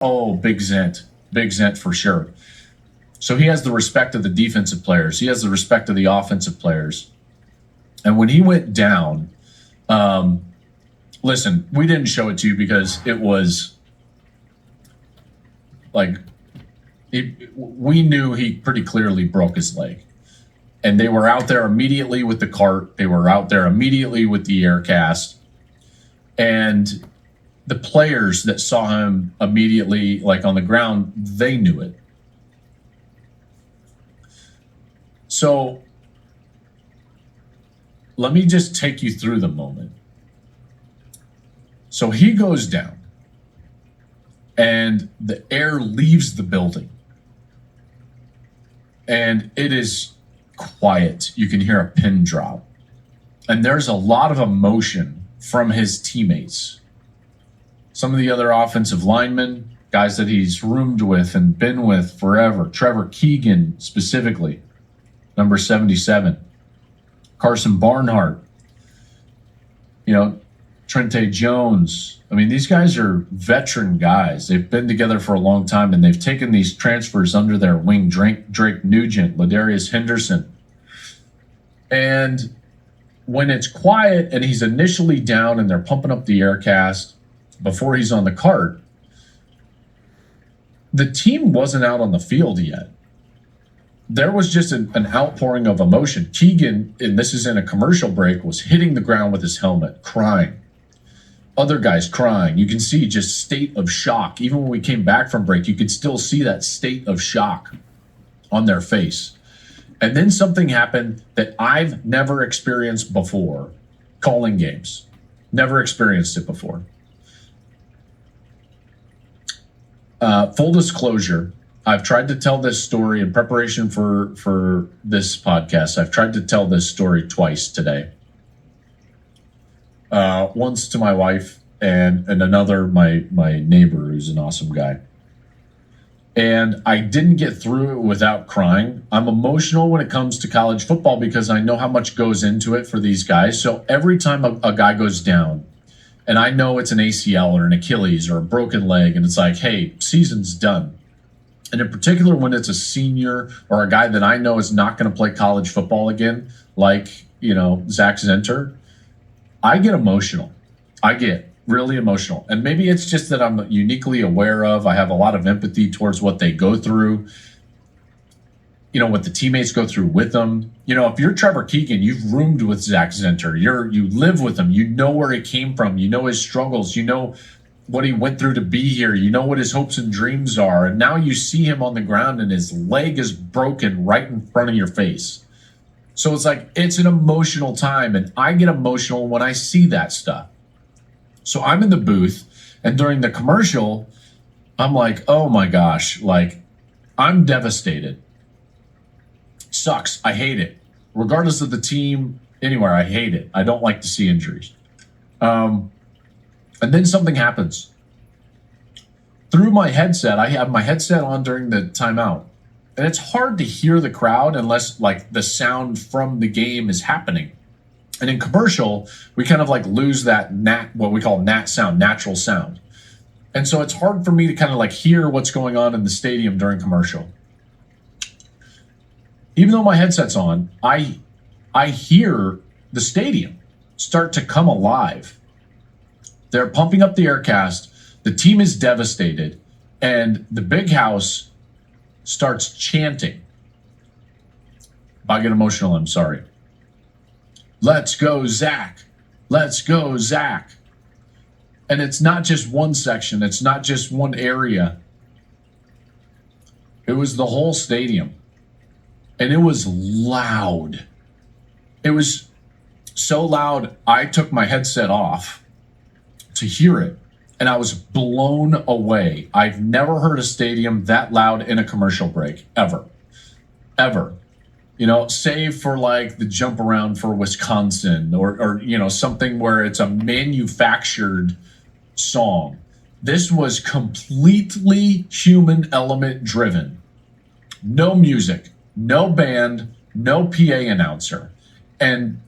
Oh, Big Zent for sure. So he has the respect of the defensive players. He has the respect of the offensive players. And when he went down, listen, we didn't show it to you because it was like we knew he pretty clearly broke his leg. And they were out there immediately with the cart. They were out there immediately with the air cast. And the players that saw him immediately, like on the ground, they knew it. So let me just take you through the moment. So he goes down, and the air leaves the building. And it is quiet. You can hear a pin drop. And there's a lot of emotion from his teammates. Some of the other offensive linemen, guys that he's roomed with and been with forever. Trevor Keegan, specifically, number 77. Carson Barnhart. Trente Jones. I mean, these guys are veteran guys. They've been together for a long time, and they've taken these transfers under their wing. Drake Nugent, Ladarius Henderson. And when it's quiet and he's initially down and they're pumping up the air cast before he's on the cart, the team wasn't out on the field yet. There was just an outpouring of emotion. Keegan, and this is in a commercial break, was hitting the ground with his helmet, crying. Other guys crying. You can see just state of shock. Even when we came back from break, you could still see that state of shock on their face. And then something happened that I've never experienced before, calling games. Never experienced it before. Full disclosure, I've tried to tell this story in preparation for this podcast. I've tried to tell this story twice today. Once to my wife and another my neighbor, who's an awesome guy. And I didn't get through it without crying. I'm emotional when it comes to college football because I know how much goes into it for these guys. So every time a guy goes down, and I know it's an ACL or an Achilles or a broken leg, and it's like, hey, season's done. And in particular, when it's a senior or a guy that I know is not going to play college football again, like, Zac Zinter, I get emotional. I get really emotional. And maybe it's just that I'm uniquely aware of. I have a lot of empathy towards what they go through, what the teammates go through with them. If you're Trevor Keegan, you've roomed with Zac Zinter. You live with him. You know where he came from. You know his struggles. You know what he went through to be here. You know what his hopes and dreams are. And now you see him on the ground and his leg is broken right in front of your face. So it's like, it's an emotional time. And I get emotional when I see that stuff. So I'm in the booth, and during the commercial, I'm like, oh my gosh, I'm devastated. Sucks. I hate it. Regardless of the team, anywhere, I hate it. I don't like to see injuries. And then something happens. Through my headset, I have my headset on during the timeout. And it's hard to hear the crowd unless the sound from the game is happening. And in commercial, we kind of lose that what we call nat sound, natural sound. And so it's hard for me to kind of hear what's going on in the stadium during commercial. Even though my headset's on, I hear the stadium start to come alive. They're pumping up the air cast. The team is devastated. And the big house starts chanting. If I get emotional, I'm sorry. Let's go, Zach. Let's go, Zach. And it's not just one section. It's not just one area. It was the whole stadium. And it was loud. It was so loud, I took my headset off to hear it. And I was blown away. I've never heard a stadium that loud in a commercial break, ever. Ever. Save for the jump around for Wisconsin or something where it's a manufactured song. This was completely human element driven. No music, no band, no PA announcer. And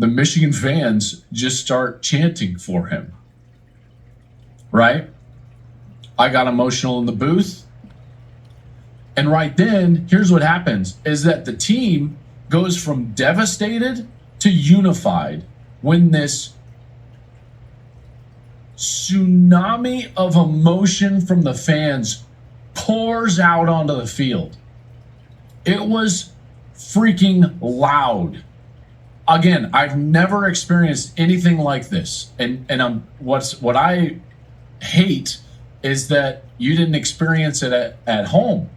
the Michigan fans just start chanting for him, right? I got emotional in the booth. And right then, here's what happens, is that the team goes from devastated to unified when this tsunami of emotion from the fans pours out onto the field. It was freaking loud. Again, I've never experienced anything like this. And what I hate is that you didn't experience it at home.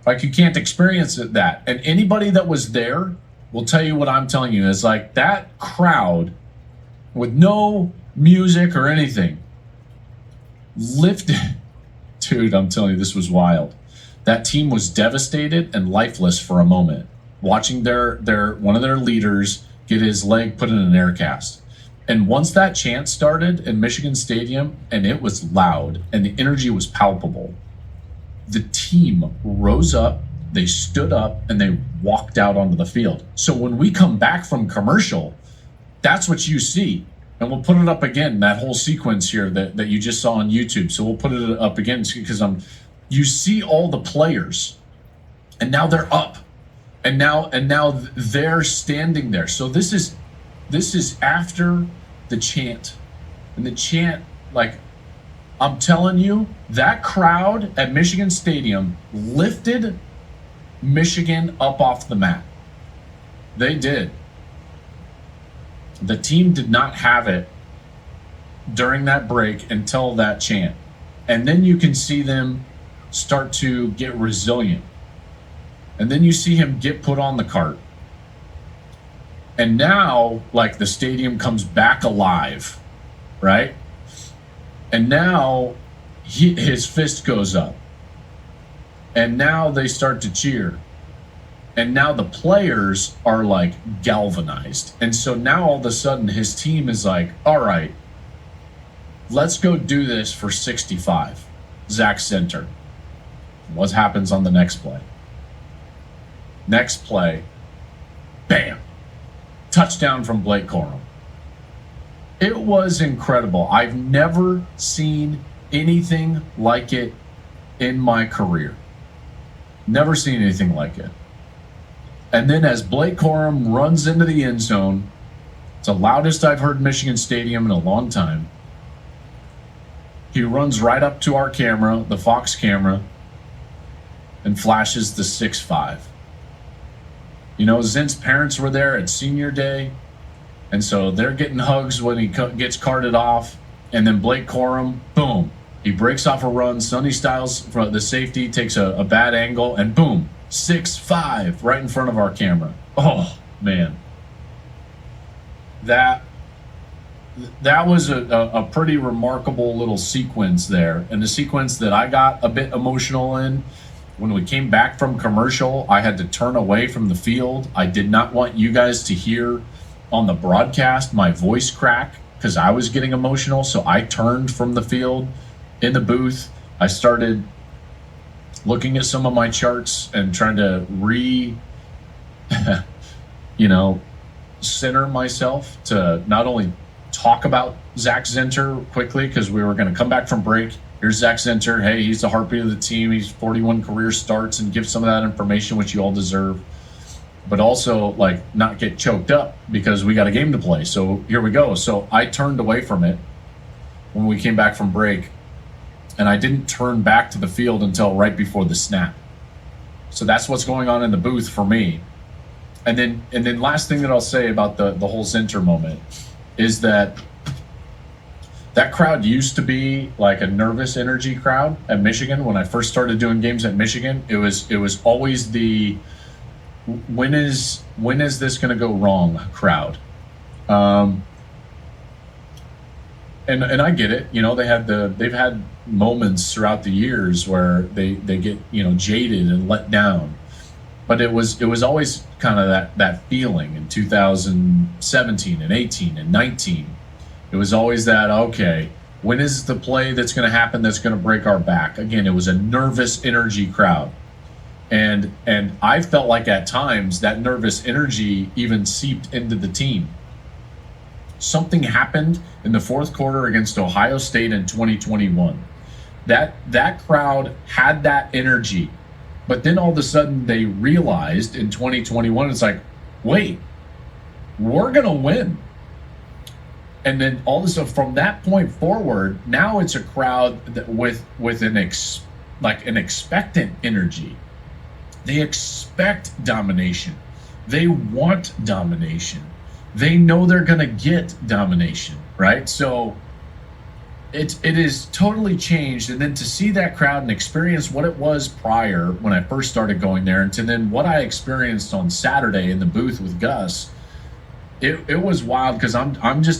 Like, you can't experience it that. And anybody that was there will tell you what I'm telling you is like that crowd with no music or anything lifted. Dude, I'm telling you, this was wild. That team was devastated and lifeless for a moment, watching their one of their leaders get his leg put in an air cast. And once that chant started in Michigan Stadium, and it was loud and the energy was palpable, the team rose up, they stood up, and they walked out onto the field. So when we come back from commercial, that's what you see. And we'll put it up again, that whole sequence here that you just saw on YouTube. So we'll put it up again because you see all the players, and now they're up, and now they're standing there. So this is after the chant, and the chant, like, I'm telling you, that crowd at Michigan Stadium lifted Michigan up off the mat. They did. The team did not have it during that break until that chant. And then you can see them start to get resilient. And then you see him get put on the cart. And now, like, the stadium comes back alive, right? And now his fist goes up. And now they start to cheer. And now the players are like galvanized. And so now all of a sudden his team is like, all right, let's go do this for 65. Zac Zinter. What happens on the next play? Next play, bam, touchdown from Blake Corum. It was incredible. I've never seen anything like it in my career. Never seen anything like it. And then as Blake Corum runs into the end zone, it's the loudest I've heard Michigan Stadium in a long time. He runs right up to our camera, the Fox camera, and flashes the 6'5". You know, Zint's parents were there at senior day, and so they're getting hugs when he gets carted off. And then Blake Corum, boom, he breaks off a run. Sonny Styles, for the safety, takes a bad angle, and boom, 6'5", right in front of our camera. Oh, man. That was a pretty remarkable little sequence there. And the sequence that I got a bit emotional in, when we came back from commercial, I had to turn away from the field. I did not want you guys to hear on the broadcast my voice crack because I was getting emotional. So I turned from the field in the booth. I started looking at some of my charts and trying to center myself to not only talk about Zac Zinter quickly, because we were going to come back from break. Here's Zac Zinter. Hey, he's the heartbeat of the team. He's 41 career starts, and give some of that information, which you all deserve. But also, like, not get choked up because we got a game to play. So here we go. So I turned away from it when we came back from break, and I didn't turn back to the field until right before the snap. So that's what's going on in the booth for me. And then last thing that I'll say about the whole Zinter moment is that crowd used to be like a nervous energy crowd at Michigan. When I first started doing games at Michigan, it was always the when is this going to go wrong crowd. And I get it. You know, they've had moments throughout the years where they get, you know, jaded and let down. But it was always kind of that feeling in 2017 and 18 and 19. It was always that, okay, when is the play that's going to happen that's going to break our back? Again, it was a nervous energy crowd. And I felt like at times that nervous energy even seeped into the team. something happened in the fourth quarter against Ohio State in 2021. That crowd had that energy, but then all of a sudden they realized in 2021, it's like, wait, we're gonna win. And then all of a sudden, from that point forward, now it's a crowd that with an expectant energy. They expect domination. They want domination. They know they're going to get domination, right? So it is totally changed. And then to see that crowd and experience what it was prior when I first started going there, and to then what I experienced on Saturday in the booth with Gus, it was wild, because I'm just